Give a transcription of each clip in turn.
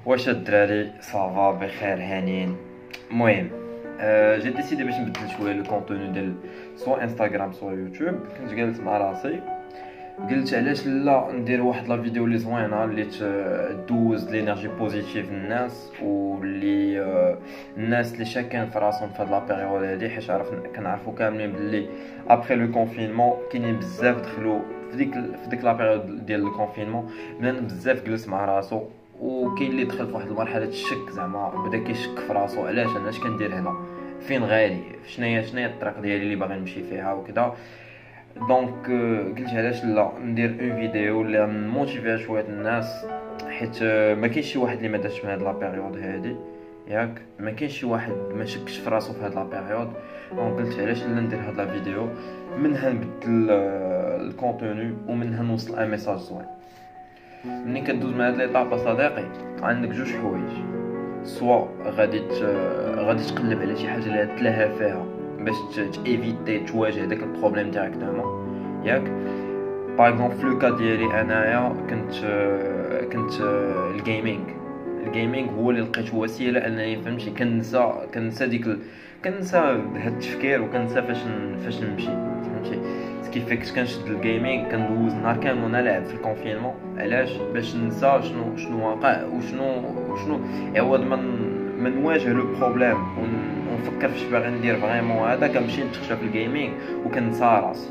واش الدراري صافا بخير هانيين. المهم جي ديسيدي باش نبدل شويه لو كونتوني ديال سوا انستغرام سوا يوتيوب. كنت جالس مع راسي قلت علاش لا ندير واحد لا فيديو اللي زوينه اللي تدوز لينيرجي بوزيتيف الناس واللي الناس اللي شاكين في راسهم في هاد لا بيريود هادي، حيت كنعرفوا كاملين باللي ابري لو كونفينمون كاينين بزاف دخلوا في ديك لا بيريود ديال الكونفينمون بنادم بزاف جلس مع راسو، وكاين اللي دخل في واحد المرحله الشك، زعما بدا كيشك في راسو علاش انا اش كندير هنا، فين غادي، شناهي الطريق ديالي اللي باغي نمشي فيها وكذا. دونك قلت علاش لا ندير اون فيديو اللي نموتيفيها شويه الناس، حيت ما كاينش شي واحد اللي ما دارش في هاد لا بيريود هادي، ياك ما كاينش شي واحد ما شكش في راسو في هاد لا بيريود. دونك قلت علاش لا ندير هاد لا فيديو، منها نبدل الكونتوني ومنها نوصل ان ميساج زوين. ملي كدوز مع هاد ليطاب صديقي عندك جوج حوايج، سوا غادي تقلب على شي حاجه اللي تلهى فيها باش تيفيتي تواجه داك البروبليم ديريكتومون، ياك باغ اكزومبل في لو كا ديالي انايا كنت الجيمنج هو اللي لقيت وسيله انني فهمتي كنسى هاد التفكير وكنسى فاش نمشي، فهمتي كيف كنت كنشد الجيمنج كندوز نهار كامل وانا لاعب في الكونفينمون. علاش؟ باش ننسى شنو واقع وشنو عوض ما نواجه لو بروبليم ونفكر فاش باغي ندير فريمون هذا، كنمشي نتخشى في الجيمنج وكنسى راسي.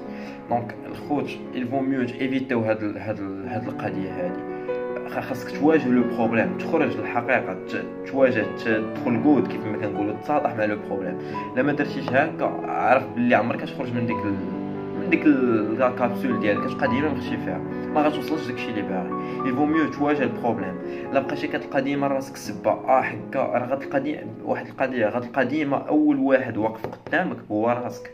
دونك الخوت الفو ميو ايفيتيو هاد القضيه هذه. خاصك تواجه لو بروبليم، تخرج للحقيقه، تواجه تدخل جود كيف ما كنقولوا، تتصالح مع لو بروبليم. لما درتيش هكا عرف بلي عمرك تخرج من ديك الكابسول ديالك، كتبقى ديما مخشي فيها، ما غاتوصلش داكشي اللي باغي. يفو ميو تواجه البروبليم. لا بقيتي كتلقى ديما راسك سبه حكا، راه غتلقى واحد القضيه، غتلقى ديما اول واحد واقف قدامك هو راسك.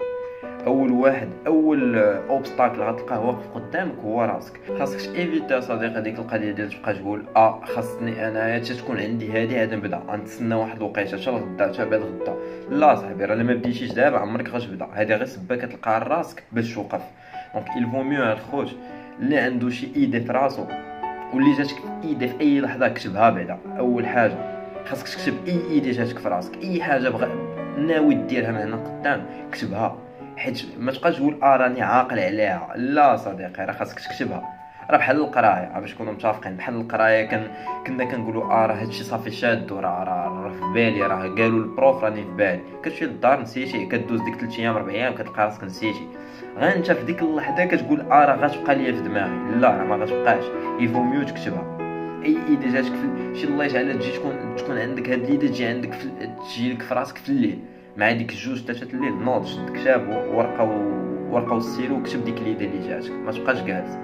اول اوبستاكل غتلقاه واقف قدامك هو راسك. خاصك ايفيتا صديقي ديك القضيه ديال تبقى تقول خاصني انايا تكون عندي هذه نبدا نتسنى واحد الوقيته حتى لغدا حتى بعد غدا. لا صاحبي، راه ما بديتيش دابا عمرك غتبدا، هذه غير سبه كتلقاها راسك باش توقف. دونك الفو ميو هاد الخوت اللي عنده شي ايدي في راسو واللي جاتك ايدي في اي لحظه كتبها. بعدا اول حاجه خاصك تكتب اي ايدي جاتك في راسك، اي حاجه ناوي ديرها من هنا قدام كتبها، حيت ما تبقاش تقول راني عاقل عليها. لا صديقي، راه خاصك تكتبها. راه بحال القرايه، باش نكونوا متفقين، بحال القرايه كنا كنقولوا راه هادشي صافي شاد، راه في بالي، راه قالوا البروف راني في بالي، كتمشي للدار نسيتي، كدوز ديك 3 ايام 4 ايام كتلقى راسك نسيتي. غير انت في ديك اللحظه كتقول راه غتبقى ليا في دماغي. لا راه ما غتبقاش، يفو ميو تكتبها. اي ايدي جاتك شي الله يجعلها تجي تكون عندك هاد الايدي تجي عندك تجي لك في راسك في الليل مع ديك 2-3 الليل، نوض شد كتاب ورقه والسيرو وكتب ديك الايدي اللي جاتك، ما تبقاش جالس.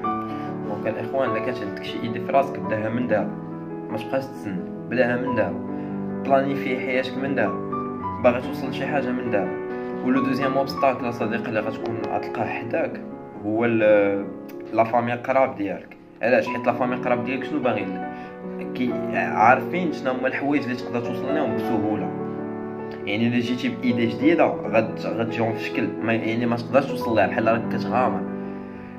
دونك الاخوان، الا كانت عندك شي ايدي في راسك بداها من دابا، ما تبقاش تسنى، بداها من دابا، بلانيفي حياتك من دابا، باغي توصل لشي حاجه من دابا. ولو دوزيام اوبستاكل صديقي اللي غتكون غتلقاه حداك هو لا فامي قراب ديالك. علاش؟ حيت لا فامي قراب ديالك شنو باغيين لك، عارفين شنو هما الحوايج اللي تقدر توصل لهم بسهوله. يعني الا جيتي بايدي جديده غتجيهم في شكل ما تقدرش توصل لها، بحال راك كتغامر.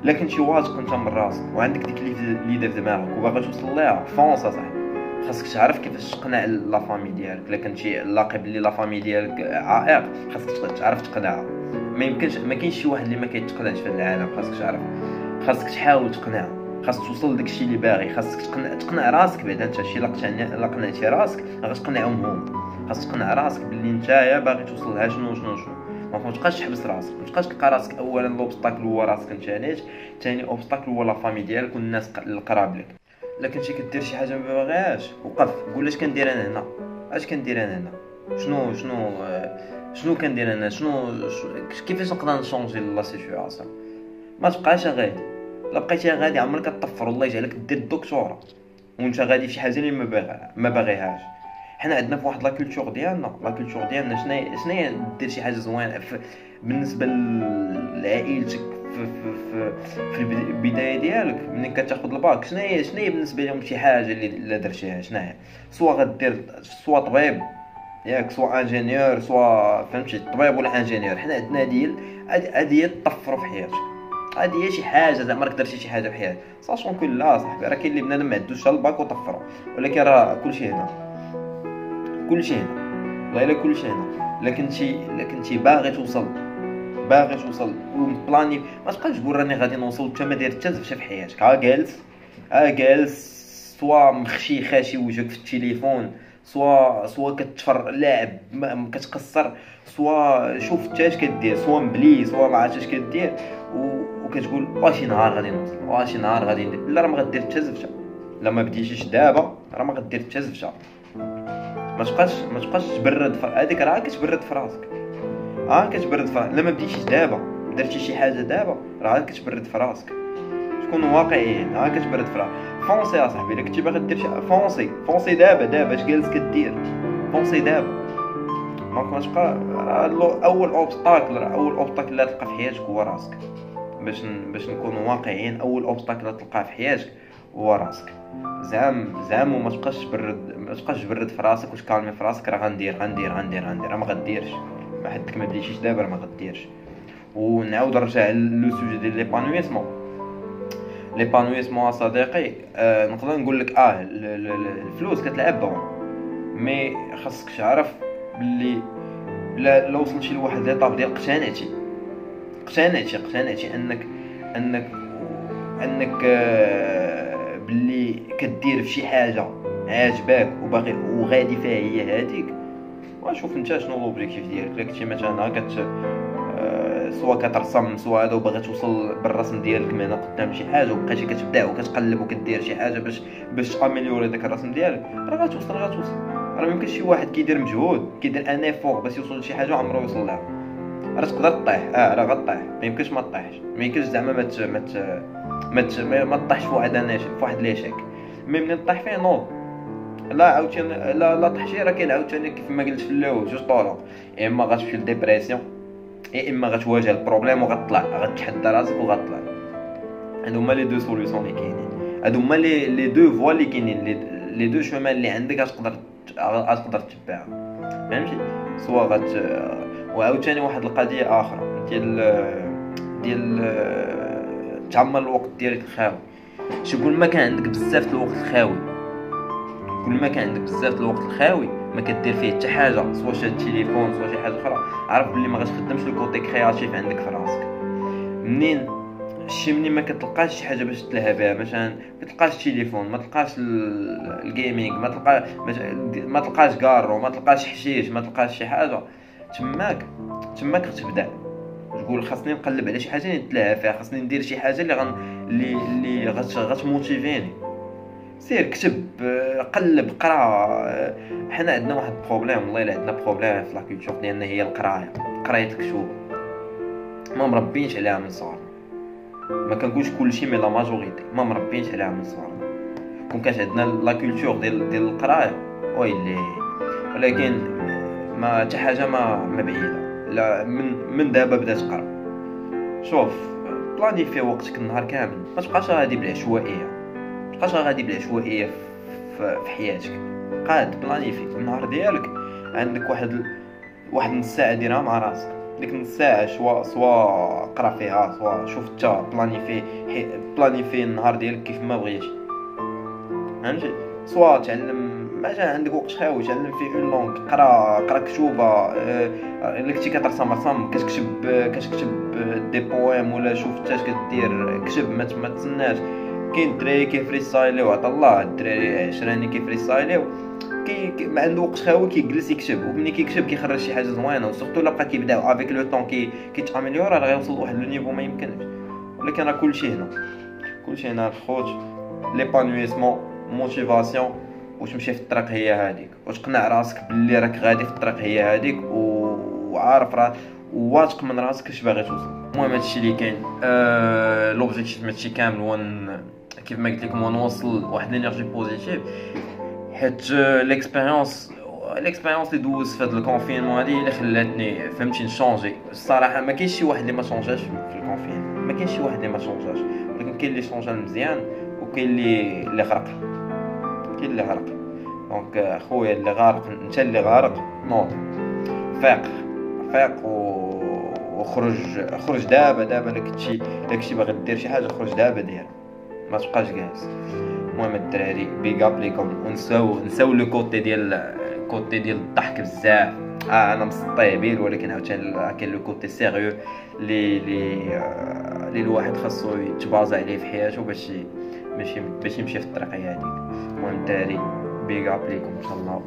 لكن شي واثق انت من راسك وعندك ديك اللي في دماغك وباغي توصل لها، فونس صاحبي. خاصك تعرف كيفاش تقنع لا فامي ديالك. الا كنتي لاقي بلي لا فامي ديالك عائق، خاصك تعرف تقنعها. ما كاينش شي واحد اللي ما كيتقنعش في هذا العالم. خاصك تحاول تقنعها، خاصك توصل لداكشي اللي باغي. خاصك تقنع راسك. بعدا انت شي لا قنعتي راسك غتقنعهم هما. خاصك تقنع راسك باللي نتايا باغي توصل لها شنو. ما تبقاش تحبس راسك، ما تبقاش تلقى راسك اولا لوبستاكل هو راسك انت، ثاني اوبستاكل هو لا فامي ديالك والناس القراب لك. الا كنتي كدير شي حاجه ما باغيهاش، وقف قول اش كندير انا هنا، شنو كندير انا، كيفاش نقدر نشونجي لا سيتوياسيون. ما تبقاش غادي. لا بقيتي غادي عمرك كطفر، والله يجعلك دير الدكتوراه وانت غادي في شي حاجه اللي ما باغيهاش. حنا عندنا في واحد لا كولتور ديالنا شناهي دير شي حاجه زوينه بالنسبه لعائلتك في البدايه ديالك ملي كتاخذ الباك. شناهي بالنسبه لهم شي حاجه اللي درتيها؟ شناهي؟ سوا غدير سوا طبيب، ياك سوا انجينيور، سوا فهمتي الطبيب ولا انجينيور. حنا عندنا هذه هي تطفروا في حياتك. غادي هي شي حاجه زعما راك درتي شي حاجه في حياتك ساشون كل لا صاحبي راه كاين اللي بنادم ما عندوش حتى الباك وطفرو ولكن راه كلشي هنا والله الا كلشي هنا لكنتي باغي توصل ومبلاني ما تبقاش تقول راني غادي نوصل انت ما داير حتى زفشه في حياتك جالس سوا مخشي خاشي وجهك في التليفون سوا كتفر لاعب كتقصر سوا شوف حتى اش كدير سوا مبلي سوا ما عرفتش اش كدير وكتقول واش نهار غادي نوصل واش نهار غادي ندير لا راه ما غدير حتى زفشه لا ما بديتيش دابا راه ما غدير حتى زفشه ما تبقاش تبرد هذيك راه كتبرد في راسك لا ما بديتيش دابا درتي شي حاجه دابا راه كتبرد في راسك تكونوا واقعيين كتبرد في راسك فونسي يا صاحبي الا كنتي باغي دير شي فونسي دابا اش جالس كدير فونسي دابا ما تبقى اول اوبستاكل اللي تلقى في حياتك هو راسك باش نكونوا واقعيين اول اوبستاكل اللي تلقاه في حياتك هو راسك زعما ما تبقاش تبرد في راسك وتكالمي في راسك راه غندير راه ما غديرش ما حدك ما بديتيش دابا راه ما غديرش ونعاود نرجع لو سوجي ديال ليبانويسمون صديقي نقدر نقول لك الفلوس كتلعب دور مي خاصك تعرف باللي لا وصلتي لواحد ليطاب ديال اقتنعتي انك باللي كدير في شي حاجه عاجباك وباغي وغادي فيها هي هذيك وشوف انت شنو لوبجيكتيف ديالك الا كنتي مثلا سواء كترسم سواء هذا وباغي توصل بالرسم ديالك من هنا قدام شي حاجه وبقيتي كتبدع وكتقلب وكدير شي حاجه باش تاميليوري داك الرسم ديالك راه غتوصل راه ميمكنش شي واحد كيدير مجهود كيدير ان ايفور باش يوصل لشي حاجه عمره يوصل لها راه تقدر تطيح راه غطيح ميمكنش ما تطيحش ميمكنش زعما ما تطيحش في واحد ليشيك مي ملي تطيح فيه نوض لا عاوتاني لا طحشي راه كاين عاوتاني كيف ما قلت في الاول جوج طرق يا اما غتمشي للديبرسيون يا اما غتواجه البروبليم وغتطلع غتحدى راسك وغتطلع هادو هما لي دو سوليوشن اللي كاينين هادو هما لي دو فوا اللي كاينين لي دو شومان اللي عندك غتقدر تتبعها فهمتي سواء وعاوتاني واحد القضيه اخرى ديال تعمر الوقت ديالك الخاوي كل ما كان عندك بزاف الوقت الخاوي ما كدير فيه حتى حاجه سواء شاد التليفون سواء شي حاجه اخرى عرف بلي ما غتخدمش الكوتي كرياتيف عندك في راسك منين ما كتلقاش شي حاجه باش تلهى بها مثلا ما تلقاش التليفون ما تلقاش الجيمنج ما تلقاش كارو ما تلقاش حشيش ما تلقاش شي حاجه تماك غتبدا تقول خاصني نقلب على شي حاجه اللي نتلهى فيها خاصني ندير شي حاجه اللي غتموتيفيني سير كتب قلب قرا حنا عندنا واحد البروبليم والله الا عندنا بروبليم في لا كولتور ديالنا هي قرايه الكتب ما مربينش عليها من صغر ما كنقولش كلشي مي لا ماجوريتي ما مربينش عليها من صغر كون كانت عندنا لا كولتور ديال القرايه ويلي ولكن ما حتى حاجه ما بعيده لا من دابا بدا تقرا شوف بلانيفي وقتك النهار كامل ما تبقاش غادي بالعشوائيه في حياتك قاد بلانيفي النهار ديالك عندك واحد نص ساعه ديرها مع راسك ديك نص ساعه سواء قرا فيها سواء شوف حتى بلانيفي النهار ديالك كيف ما بغيتي فهمتي سواء تعلم ما جا عندك وقت خاوي تعلم فيه اون لونغ قرا كتوبه الا كنتي كترسم كتكتب دي بويم ولا شوف حتى اش كدير كتب ما تسناش كاين الدراري كيفريستايليو عطا الله الدراري عشراني كيفريستايليو ما عنده وقت خاوي كيجلس يكتب وملي كيكتب كيخرج شي حاجه زوينه وسورتو الا بقى كيبداو افيك لو طون كيتاميليور راه غيوصل لواحد لو نيفو ما يمكنش ولكن راه كلشي هنا الخوت ليبانويسمون موتيفاسيون وتمشي في الطريق هي هذيك وتقنع راسك باللي راك غادي في الطريق هي هذيك وعارف راه واثق من راسك اش باغي توصل المهم هادشي اللي كاين لوبجيكتيف ماشي كامل هو كيف ما قلت لكم نوصل واحد الانرجي بوزيتيف حيت ليكسبيريونس اللي دوز في هذا الكونفينمون هذه اللي خلاتني فهمتي نشونجي الصراحه ما كاينش شي واحد اللي ما شونجاش في الكونفين ما كاينش شي واحد اللي ما شونجاش ولكن كاين اللي شونجا مزيان وكاين اللي غرق دونك خويا اللي غارق انت اللي غارق نوض فاق وخرج دابا داكشي باغي دير شي حاجه، خرج دابا دير، ما تبقاش جالس. المهم الدراري بيغ اب ليكم، ونساو لو كوتي ديال الضحك بزاف. انا مسطيبين، ولكن عاوتاني كاين لو كوتي سيريو لي الواحد خاصو يتبازا عليه في حياته باش يمشي في الطريقه هذيك. المهم الدراري بيغ اب ليكم ان شاء الله.